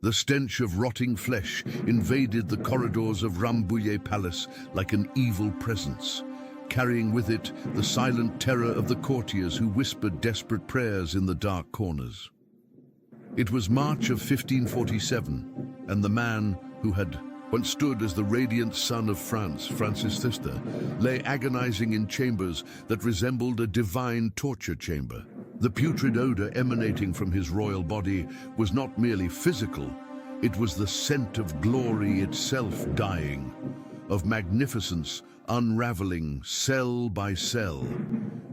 The stench of rotting flesh invaded the corridors of Rambouillet Palace like an evil presence, carrying with it the silent terror of the courtiers who whispered desperate prayers in the dark corners. It was March of 1547, and the man who had once stood as the radiant son of France, Francis Lister, lay agonizing in chambers that resembled a divine torture chamber. The putrid odor emanating from his royal body was not merely physical, it was the scent of glory itself dying, of magnificence unraveling cell by cell,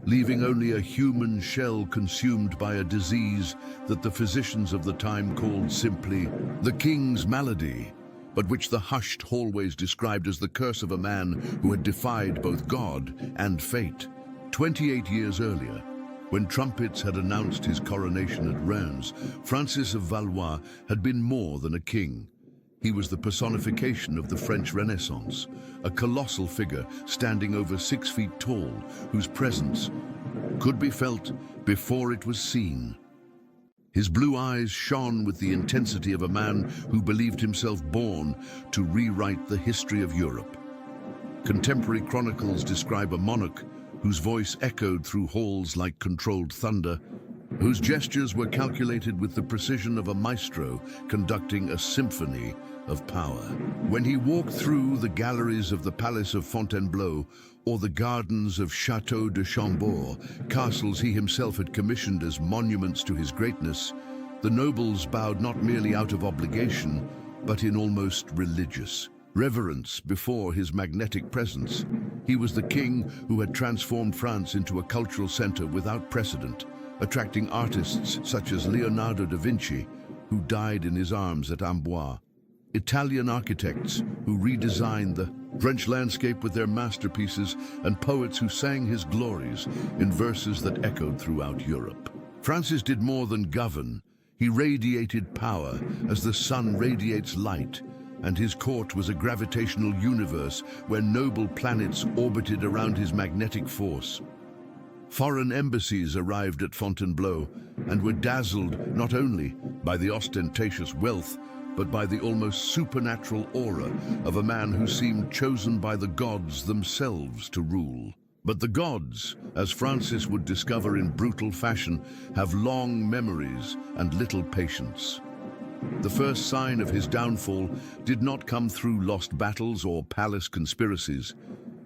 leaving only a human shell consumed by a disease that the physicians of the time called simply the king's malady, but which the hushed hallways described as the curse of a man who had defied both God and fate. 28 years earlier, when trumpets had announced his coronation at Reims, Francis of Valois had been more than a king. He was the personification of the French Renaissance, a colossal figure standing over 6 feet tall, whose presence could be felt before it was seen. His blue eyes shone with the intensity of a man who believed himself born to rewrite the history of Europe. Contemporary chronicles describe a monarch whose voice echoed through halls like controlled thunder, whose gestures were calculated with the precision of a maestro conducting a symphony of power. When he walked through the galleries of the Palace of Fontainebleau or the gardens of Château de Chambord, castles he himself had commissioned as monuments to his greatness, the nobles bowed not merely out of obligation, but in almost religious reverence before his magnetic presence. He was the king who had transformed France into a cultural center without precedent, attracting artists such as Leonardo da Vinci, who died in his arms at Amboise, Italian architects who redesigned the French landscape with their masterpieces, and poets who sang his glories in verses that echoed throughout Europe. Francis did more than govern. He radiated power as the sun radiates light, and his court was a gravitational universe where noble planets orbited around his magnetic force. Foreign embassies arrived at Fontainebleau and were dazzled not only by the ostentatious wealth, but by the almost supernatural aura of a man who seemed chosen by the gods themselves to rule. But the gods, as Francis would discover in brutal fashion, have long memories and little patience. The first sign of his downfall did not come through lost battles or palace conspiracies.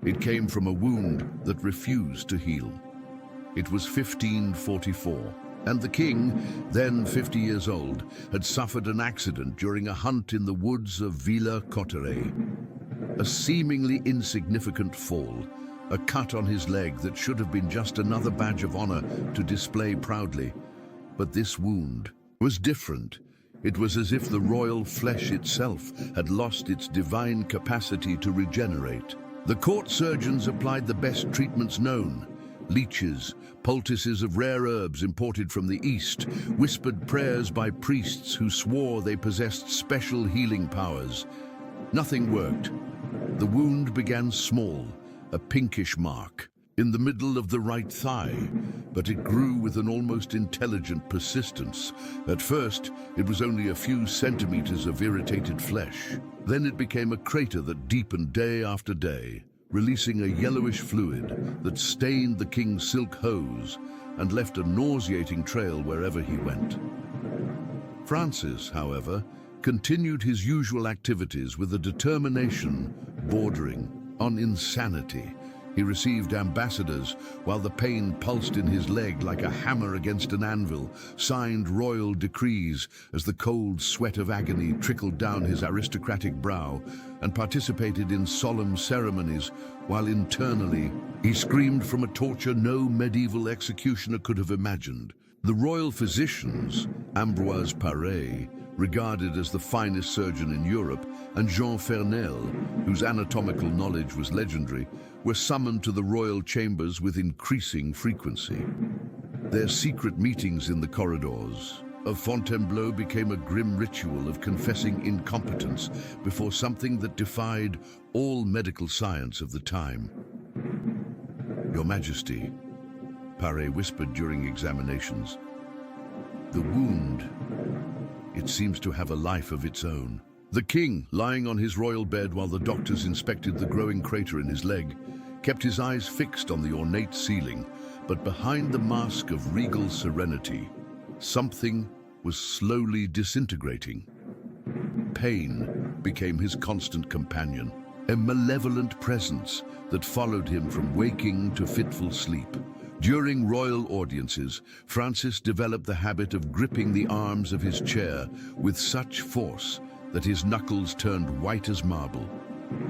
It came from a wound that refused to heal. It was 1544, and the king, then 50 years old, had suffered an accident during a hunt in the woods of Villers-Cotterêts. A seemingly insignificant fall, a cut on his leg that should have been just another badge of honor to display proudly. But this wound was different. It was as if the royal flesh itself had lost its divine capacity to regenerate. The court surgeons applied the best treatments known: leeches, poultices of rare herbs imported from the East, whispered prayers by priests who swore they possessed special healing powers. Nothing worked. The wound began small, a pinkish mark, in the middle of the right thigh, but it grew with an almost intelligent persistence. At first, it was only a few centimeters of irritated flesh. Then it became a crater that deepened day after day, releasing a yellowish fluid that stained the king's silk hose and left a nauseating trail wherever he went. Francis, however, continued his usual activities with a determination bordering on insanity. He received ambassadors while the pain pulsed in his leg like a hammer against an anvil, signed royal decrees as the cold sweat of agony trickled down his aristocratic brow, and participated in solemn ceremonies while internally he screamed from a torture no medieval executioner could have imagined. The royal physicians, Ambroise Paré, regarded as the finest surgeon in Europe, and Jean Fernel, whose anatomical knowledge was legendary, were summoned to the royal chambers with increasing frequency. Their secret meetings in the corridors of Fontainebleau became a grim ritual of confessing incompetence before something that defied all medical science of the time. "Your Majesty," Paré whispered during examinations, "the wound, it seems to have a life of its own. The king, lying on his royal bed while the doctors inspected the growing crater in his leg, kept his eyes fixed on the ornate ceiling, but behind the mask of regal serenity, something was slowly disintegrating. Pain became his constant companion, a malevolent presence that followed him from waking to fitful sleep. During royal audiences, Francis developed the habit of gripping the arms of his chair with such force that his knuckles turned white as marble.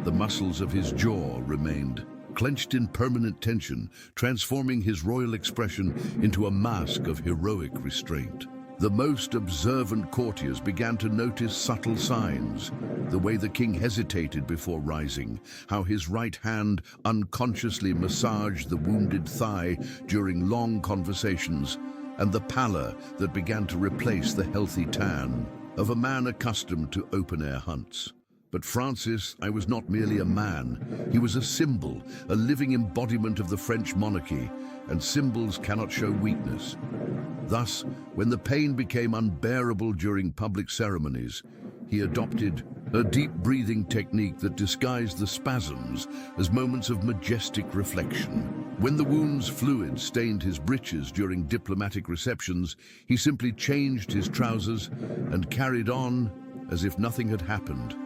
The muscles of his jaw remained clenched in permanent tension, transforming his royal expression into a mask of heroic restraint. The most observant courtiers began to notice subtle signs, the way the king hesitated before rising, how his right hand unconsciously massaged the wounded thigh during long conversations, and the pallor that began to replace the healthy tan of a man accustomed to open-air hunts. But Francis, I was not merely a man. He was a symbol, a living embodiment of the French monarchy, and symbols cannot show weakness. Thus, when the pain became unbearable during public ceremonies, he adopted a deep breathing technique that disguised the spasms as moments of majestic reflection. When the wound's fluid stained his breeches during diplomatic receptions, he simply changed his trousers and carried on as if nothing had happened.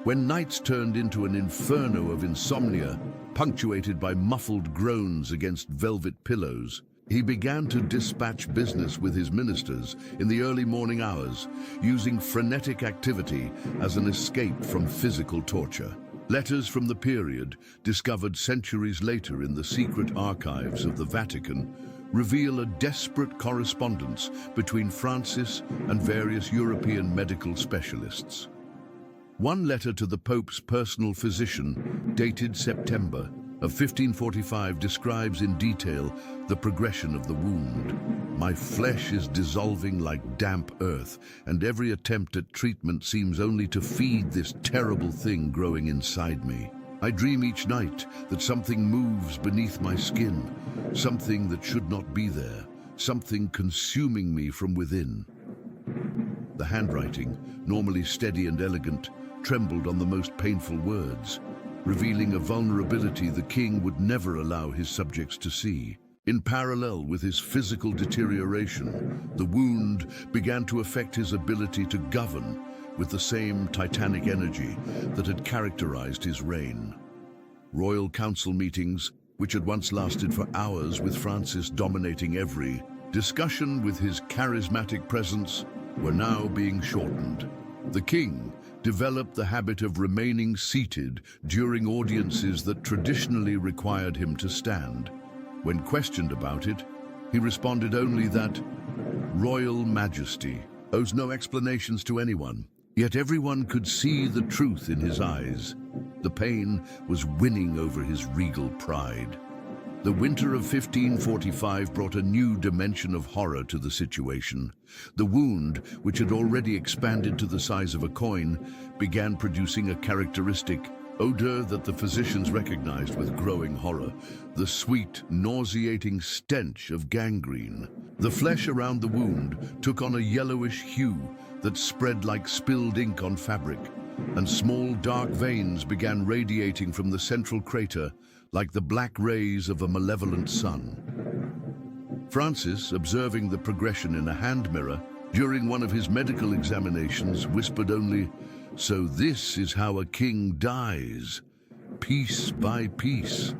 When nights turned into an inferno of insomnia, punctuated by muffled groans against velvet pillows, he began to dispatch business with his ministers in the early morning hours, using frenetic activity as an escape from physical torture. Letters from the period, discovered centuries later in the secret archives of the Vatican, reveal a desperate correspondence between Francis and various European medical specialists. One letter to the Pope's personal physician, dated September of 1545, describes in detail the progression of the wound. My flesh is dissolving like damp earth, and every attempt at treatment seems only to feed this terrible thing growing inside me. I dream each night that something moves beneath my skin, something that should not be there, something consuming me from within. The handwriting, normally steady and elegant, trembled on the most painful words, revealing a vulnerability the king would never allow his subjects to see. In parallel with his physical deterioration, the wound began to affect his ability to govern with the same titanic energy that had characterized his reign. Royal council meetings, which had once lasted for hours with Francis dominating every discussion with his charismatic presence, were now being shortened. The king developed the habit of remaining seated during audiences that traditionally required him to stand. When questioned about it, he responded only that royal majesty owes no explanations to anyone. Yet everyone could see the truth in his eyes. The pain was winning over his regal pride. The winter of 1545 brought a new dimension of horror to the situation. The wound, which had already expanded to the size of a coin, began producing a characteristic odor that the physicians recognized with growing horror, the sweet, nauseating stench of gangrene. The flesh around the wound took on a yellowish hue that spread like spilled ink on fabric, and small dark veins began radiating from the central crater like the black rays of a malevolent sun. Francis, observing the progression in a hand mirror during one of his medical examinations, whispered only, "So this is how a king dies, piece by piece."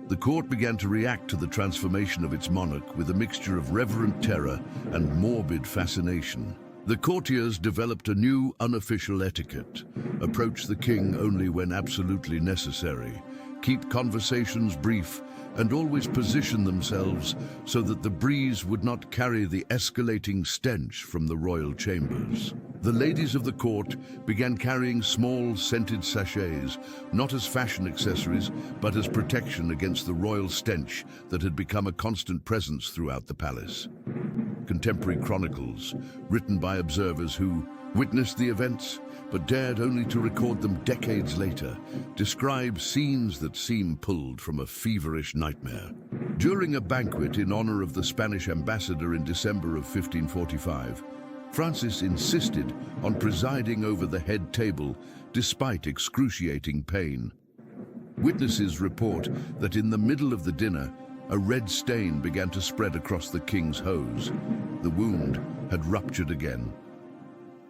The court began to react to the transformation of its monarch with a mixture of reverent terror and morbid fascination. The courtiers developed a new unofficial etiquette: approach the king only when absolutely necessary, keep conversations brief, and always position themselves so that the breeze would not carry the escalating stench from the royal chambers. The ladies of the court began carrying small scented sachets, not as fashion accessories, but as protection against the royal stench that had become a constant presence throughout the palace. Contemporary chronicles, written by observers who witnessed the events but dared only to record them decades later, describe scenes that seem pulled from a feverish nightmare. During a banquet in honor of the Spanish ambassador in December of 1545, Francis insisted on presiding over the head table despite excruciating pain. Witnesses report that in the middle of the dinner, a red stain began to spread across the king's hose. The wound had ruptured again.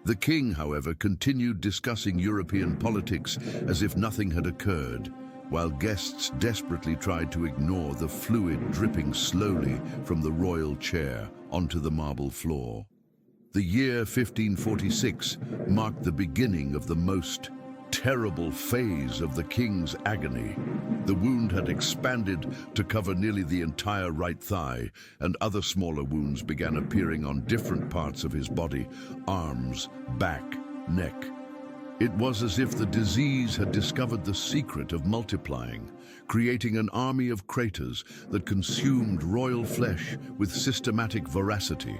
The king, however, continued discussing European politics as if nothing had occurred, while guests desperately tried to ignore the fluid dripping slowly from the royal chair onto the marble floor. The year 1546 marked the beginning of the most terrible phase of the king's agony. The wound had expanded to cover nearly the entire right thigh, and other smaller wounds began appearing on different parts of his body: arms, back, neck. It was as if the disease had discovered the secret of multiplying, creating an army of craters that consumed royal flesh with systematic voracity.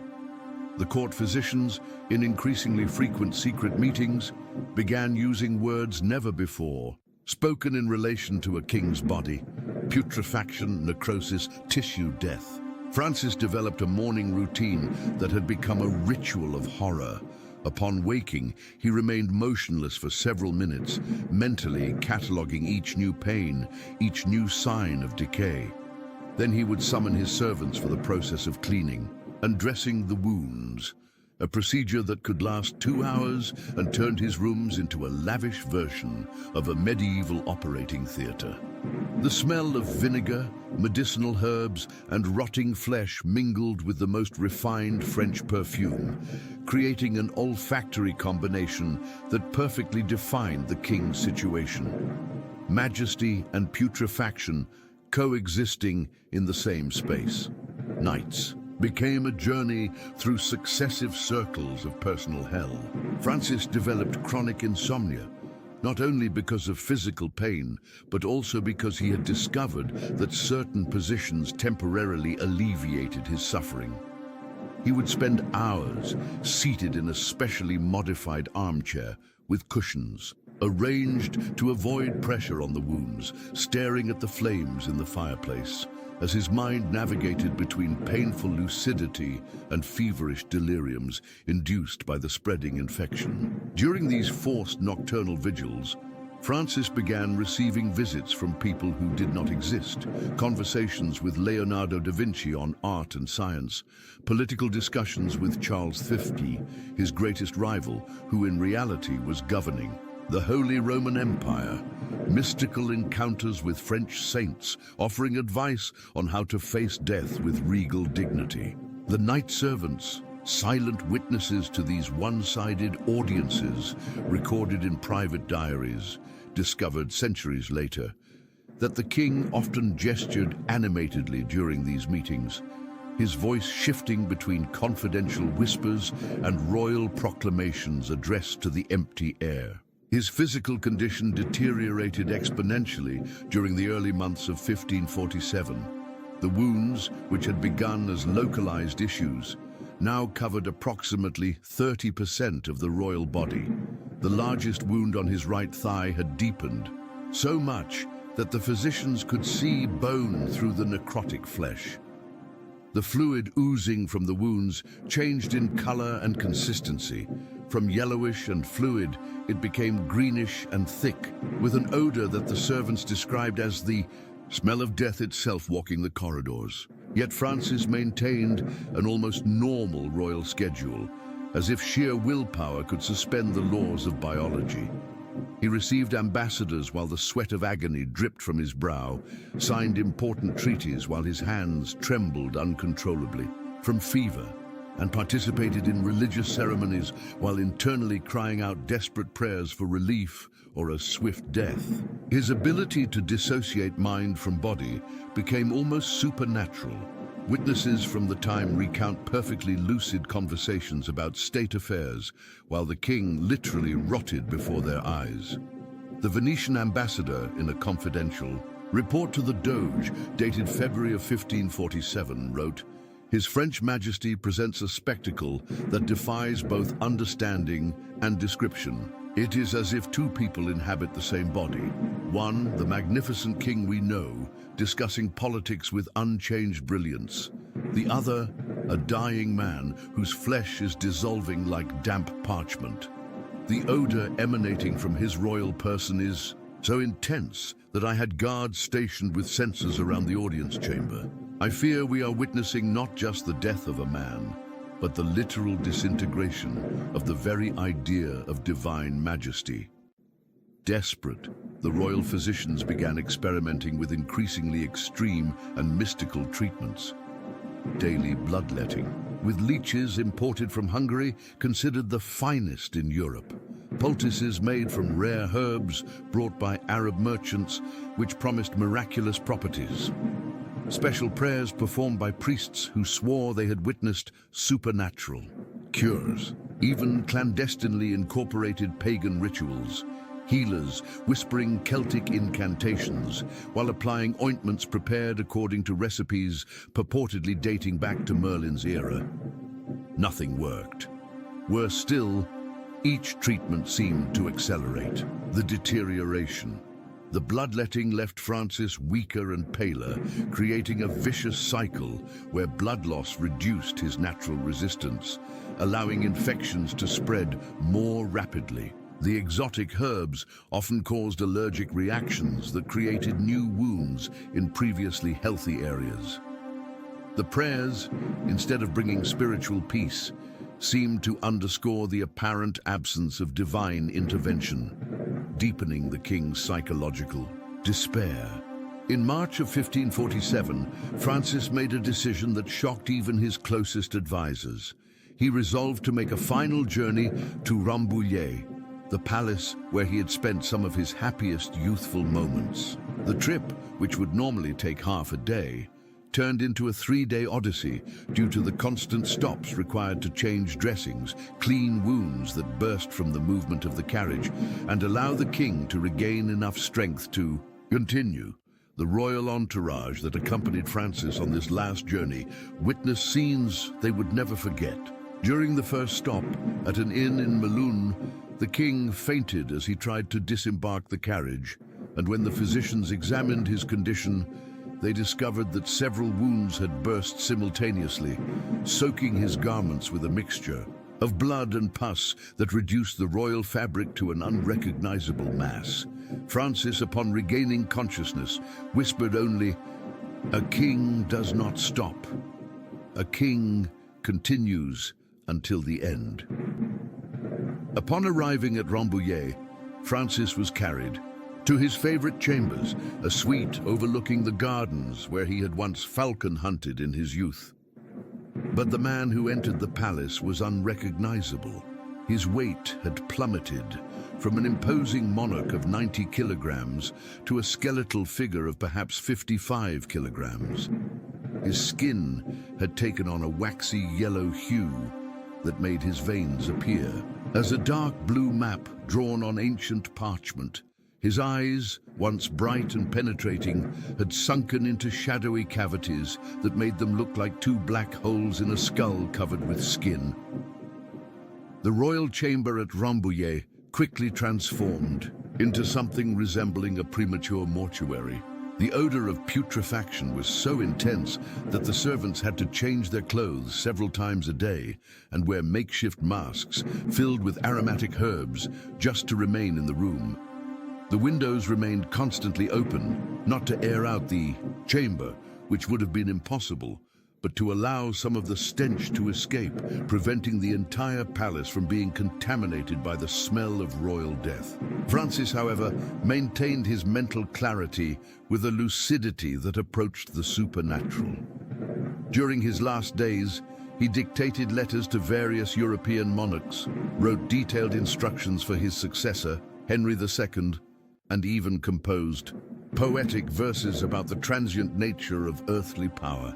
The court physicians, in increasingly frequent secret meetings, began using words never before spoken in relation to a king's body: putrefaction, necrosis, tissue death. Francis developed a morning routine that had become a ritual of horror. Upon waking, he remained motionless for several minutes, mentally cataloguing each new pain, each new sign of decay. Then he would summon his servants for the process of cleaning and dressing the wounds, a procedure that could last 2 hours and turned his rooms into a lavish version of a medieval operating theater. The smell of vinegar, medicinal herbs, and rotting flesh mingled with the most refined French perfume, creating an olfactory combination that perfectly defined the king's situation. Majesty and putrefaction coexisting in the same space. Nights became a journey through successive circles of personal hell. Francis developed chronic insomnia, not only because of physical pain, but also because he had discovered that certain positions temporarily alleviated his suffering. He would spend hours seated in a specially modified armchair with cushions, arranged to avoid pressure on the wounds, staring at the flames in the fireplace, as his mind navigated between painful lucidity and feverish deliriums induced by the spreading infection. During these forced nocturnal vigils, Francis began receiving visits from people who did not exist, conversations with Leonardo da Vinci on art and science, political discussions with Charles V, his greatest rival, who in reality was governing the Holy Roman Empire, mystical encounters with French saints offering advice on how to face death with regal dignity. The night servants, silent witnesses to these one-sided audiences recorded in private diaries, discovered centuries later that the king often gestured animatedly during these meetings, his voice shifting between confidential whispers and royal proclamations addressed to the empty air. His physical condition deteriorated exponentially during the early months of 1547. The wounds, which had begun as localized issues, now covered approximately 30% of the royal body. The largest wound on his right thigh had deepened, so much that the physicians could see bone through the necrotic flesh. The fluid oozing from the wounds changed in color and consistency. From yellowish and fluid, it became greenish and thick, with an odor that the servants described as the smell of death itself walking the corridors. Yet Francis maintained an almost normal royal schedule, as if sheer willpower could suspend the laws of biology. He received ambassadors while the sweat of agony dripped from his brow, signed important treaties while his hands trembled uncontrollably from fever, and participated in religious ceremonies while internally crying out desperate prayers for relief or a swift death. His ability to dissociate mind from body became almost supernatural. Witnesses from the time recount perfectly lucid conversations about state affairs, while the king literally rotted before their eyes. The Venetian ambassador, in a confidential report to the Doge dated February of 1547, wrote, "His French Majesty presents a spectacle that defies both understanding and description. It is as if two people inhabit the same body. One, the magnificent king we know, discussing politics with unchanged brilliance. The other, a dying man whose flesh is dissolving like damp parchment. The odor emanating from his royal person is so intense that I had guards stationed with sensors around the audience chamber. I fear we are witnessing not just the death of a man, but the literal disintegration of the very idea of divine majesty. Desperate, the royal physicians began experimenting with increasingly extreme and mystical treatments. Daily bloodletting, with leeches imported from Hungary, considered the finest in Europe. Poultices made from rare herbs brought by Arab merchants, which promised miraculous properties. Special prayers performed by priests who swore they had witnessed supernatural cures, even clandestinely incorporated pagan rituals. Healers whispering Celtic incantations while applying ointments prepared according to recipes purportedly dating back to Merlin's era. Nothing worked. Worse still, each treatment seemed to accelerate the deterioration. The bloodletting left Francis weaker and paler, creating a vicious cycle where blood loss reduced his natural resistance, allowing infections to spread more rapidly. The exotic herbs often caused allergic reactions that created new wounds in previously healthy areas. The prayers, instead of bringing spiritual peace, seemed to underscore the apparent absence of divine intervention, deepening the king's psychological despair. In March of 1547, Francis made a decision that shocked even his closest advisors. He resolved to make a final journey to Rambouillet, the palace where he had spent some of his happiest youthful moments. The trip, which would normally take half a day, turned into a 3-day odyssey due to the constant stops required to change dressings, clean wounds that burst from the movement of the carriage, and allow the king to regain enough strength to continue. The royal entourage that accompanied Francis on this last journey witnessed scenes they would never forget. During the first stop, at an inn in Melun, the king fainted as he tried to disembark the carriage, and when the physicians examined his condition, they discovered that several wounds had burst simultaneously, soaking his garments with a mixture of blood and pus that reduced the royal fabric to an unrecognizable mass. Francis, upon regaining consciousness, whispered only, "A king does not stop. A king continues until the end." Upon arriving at Rambouillet, Francis was carried to his favorite chambers, a suite overlooking the gardens where he had once falcon hunted in his youth. But the man who entered the palace was unrecognizable. His weight had plummeted from an imposing monarch of 90 kilograms to a skeletal figure of perhaps 55 kilograms. His skin had taken on a waxy yellow hue that made his veins appear as a dark blue map drawn on ancient parchment. His eyes, once bright and penetrating, had sunken into shadowy cavities that made them look like two black holes in a skull covered with skin. The royal chamber at Rambouillet quickly transformed into something resembling a premature mortuary. The odor of putrefaction was so intense that the servants had to change their clothes several times a day and wear makeshift masks filled with aromatic herbs just to remain in the room. The windows remained constantly open, not to air out the chamber, which would have been impossible, but to allow some of the stench to escape, preventing the entire palace from being contaminated by the smell of royal death. Francis, however, maintained his mental clarity with a lucidity that approached the supernatural. During his last days, he dictated letters to various European monarchs, wrote detailed instructions for his successor, Henry II, and even composed poetic verses about the transient nature of earthly power.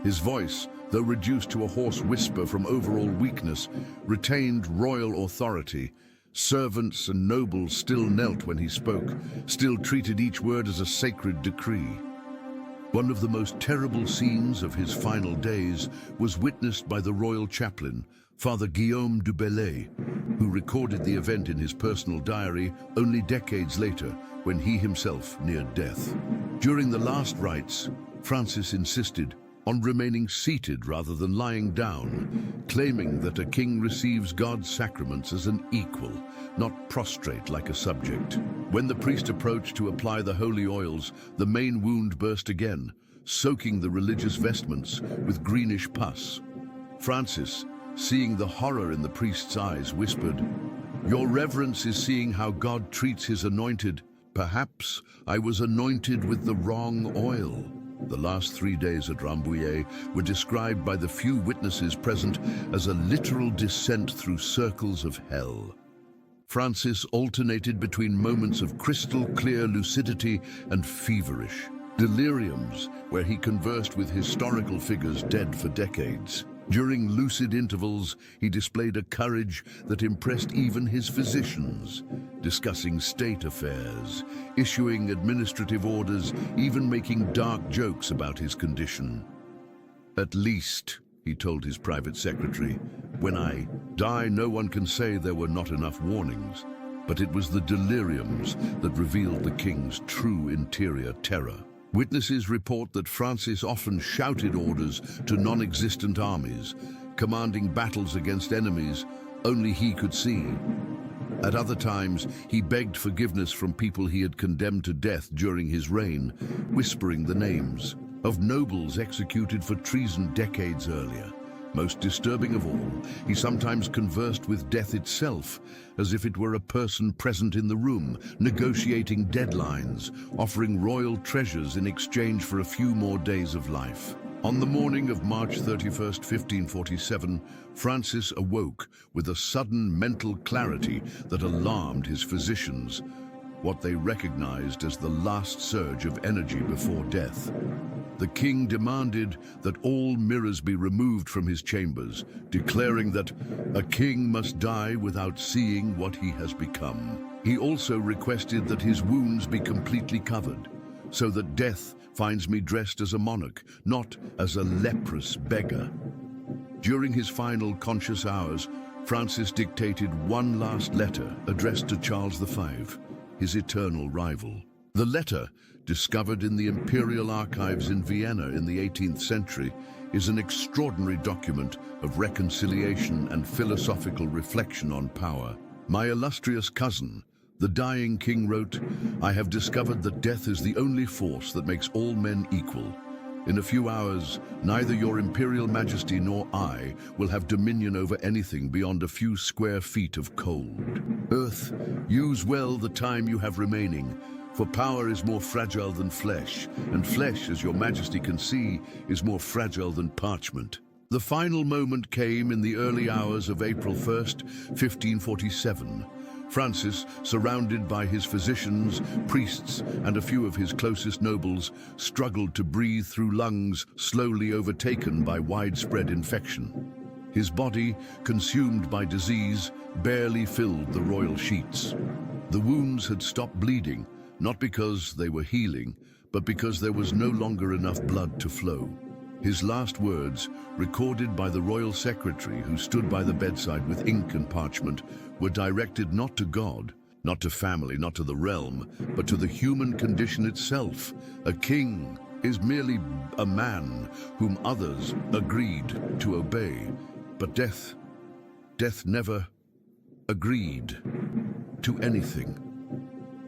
His voice, though reduced to a hoarse whisper from overall weakness, retained royal authority. Servants and nobles still knelt when he spoke, still treated each word as a sacred decree. One of the most terrible scenes of his final days was witnessed by the royal chaplain, Father Guillaume du Bellay, who recorded the event in his personal diary only decades later when he himself neared death. During the last rites, Francis insisted, on remaining seated rather than lying down, claiming that a king receives God's sacraments as an equal, not prostrate like a subject. When the priest approached to apply the holy oils, the main wound burst again, soaking the religious vestments with greenish pus. Francis, seeing the horror in the priest's eyes, whispered, "Your reverence is seeing how God treats his anointed. Perhaps I was anointed with the wrong oil." The last 3 days at Rambouillet were described by the few witnesses present as a literal descent through circles of hell. Francis alternated between moments of crystal-clear lucidity and feverish deliriums, where he conversed with historical figures dead for decades. During lucid intervals, he displayed a courage that impressed even his physicians, discussing state affairs, issuing administrative orders, even making dark jokes about his condition. "At least," he told his private secretary, "when I die, no one can say there were not enough warnings." But it was the deliriums that revealed the king's true interior terror. Witnesses report that Francis often shouted orders to non-existent armies, commanding battles against enemies only he could see. At other times, he begged forgiveness from people he had condemned to death during his reign, whispering the names of nobles executed for treason decades earlier. Most disturbing of all, he sometimes conversed with death itself, as if it were a person present in the room, negotiating deadlines, offering royal treasures in exchange for a few more days of life. On the morning of March 31st, 1547, Francis awoke with a sudden mental clarity that alarmed his physicians, what they recognized as the last surge of energy before death. The king demanded that all mirrors be removed from his chambers, declaring that a king must die without seeing what he has become. He also requested that his wounds be completely covered, so that death finds me dressed as a monarch, not as a leprous beggar. During his final conscious hours, Francis dictated one last letter addressed to Charles V, his eternal rival. The letter, discovered in the imperial archives in Vienna in the 18th century, is an extraordinary document of reconciliation and philosophical reflection on power. "My illustrious cousin," the dying king wrote, "I have discovered that death is the only force that makes all men equal. In a few hours, neither your imperial majesty nor I will have dominion over anything beyond a few square feet of cold. Earth, use well the time you have remaining, for power is more fragile than flesh, and flesh, as your majesty can see, is more fragile than parchment." The final moment came in the early hours of April 1st, 1547. Francis, surrounded by his physicians, priests, and a few of his closest nobles, struggled to breathe through lungs slowly overtaken by widespread infection. His body, consumed by disease, barely filled the royal sheets. The wounds had stopped bleeding, not because they were healing, but because there was no longer enough blood to flow. His last words, recorded by the royal secretary who stood by the bedside with ink and parchment, were directed not to God, not to family, not to the realm, but to the human condition itself. A king is merely a man whom others agreed to obey. But death never agreed to anything.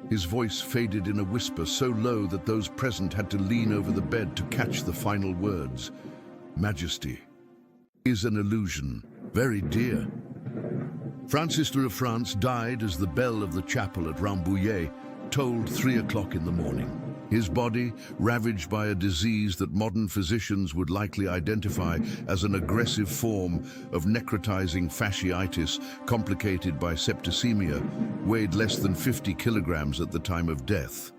His voice faded in a whisper so low that those present had to lean over the bed to catch the final words. "Majesty is an illusion, very dear." Francis of France died as the bell of the chapel at Rambouillet tolled 3 o'clock in the morning. His body, ravaged by a disease that modern physicians would likely identify as an aggressive form of necrotizing fasciitis complicated by septicemia, weighed less than 50 kilograms at the time of death,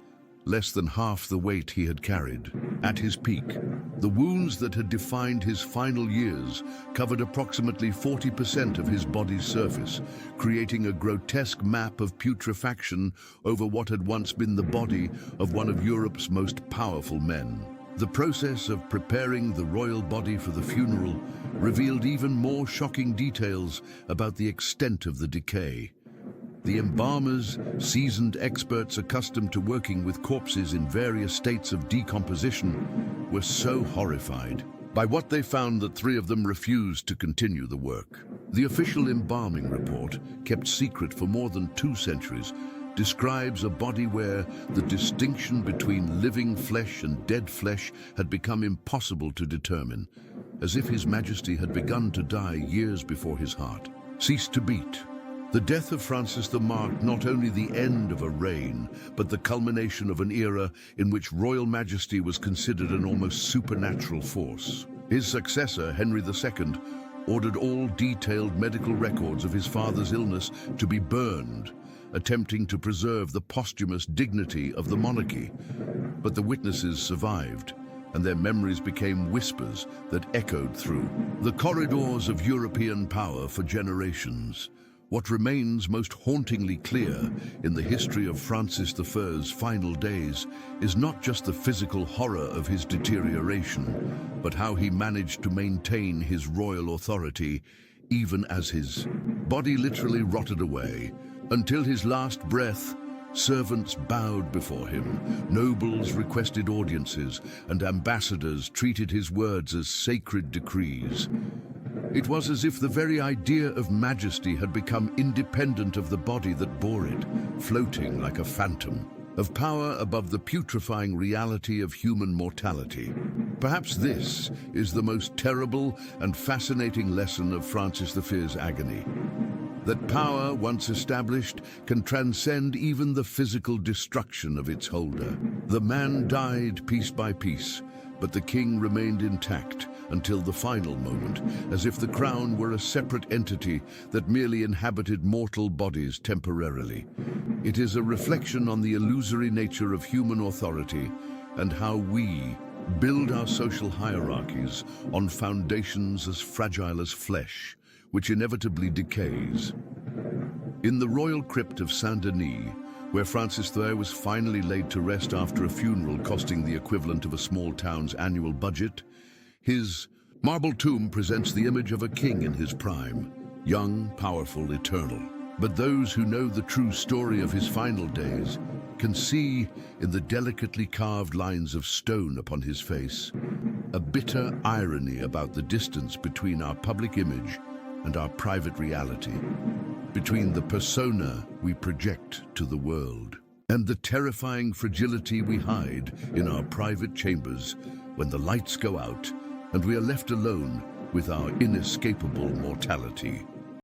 less than half the weight he had carried. At his peak, the wounds that had defined his final years covered approximately 40% of his body's surface, creating a grotesque map of putrefaction over what had once been the body of one of Europe's most powerful men. The process of preparing the royal body for the funeral revealed even more shocking details about the extent of the decay. The embalmers, seasoned experts accustomed to working with corpses in various states of decomposition, were so horrified. By what they found that 3 of them refused to continue the work. The official embalming report, kept secret for more than 2 centuries, describes a body where the distinction between living flesh and dead flesh had become impossible to determine, as if His Majesty had begun to die years before his heart ceased to beat. The death of Francis marked not only the end of a reign, but the culmination of an era in which royal majesty was considered an almost supernatural force. His successor, Henry II, ordered all detailed medical records of his father's illness to be burned, attempting to preserve the posthumous dignity of the monarchy. But the witnesses survived, and their memories became whispers that echoed through the corridors of European power for generations. What remains most hauntingly clear in the history of Francis I's final days is not just the physical horror of his deterioration, but how he managed to maintain his royal authority even as his body literally rotted away. Until his last breath, servants bowed before him, nobles requested audiences, and ambassadors treated his words as sacred decrees. It was as if the very idea of majesty had become independent of the body that bore it, floating like a phantom, of power above the putrefying reality of human mortality. Perhaps this is the most terrible and fascinating lesson of Francis V's agony. That power, once established, can transcend even the physical destruction of its holder. The man died piece by piece, but the king remained intact until the final moment, as if the crown were a separate entity that merely inhabited mortal bodies temporarily. It is a reflection on the illusory nature of human authority and how we build our social hierarchies on foundations as fragile as flesh, which inevitably decays. In the royal crypt of Saint-Denis, where Francis I was finally laid to rest after a funeral costing the equivalent of a small town's annual budget, his marble tomb presents the image of a king in his prime, young, powerful, eternal. But those who know the true story of his final days can see in the delicately carved lines of stone upon his face a bitter irony about the distance between our public image and our private reality, between the persona we project to the world and the terrifying fragility we hide in our private chambers when the lights go out and we are left alone with our inescapable mortality.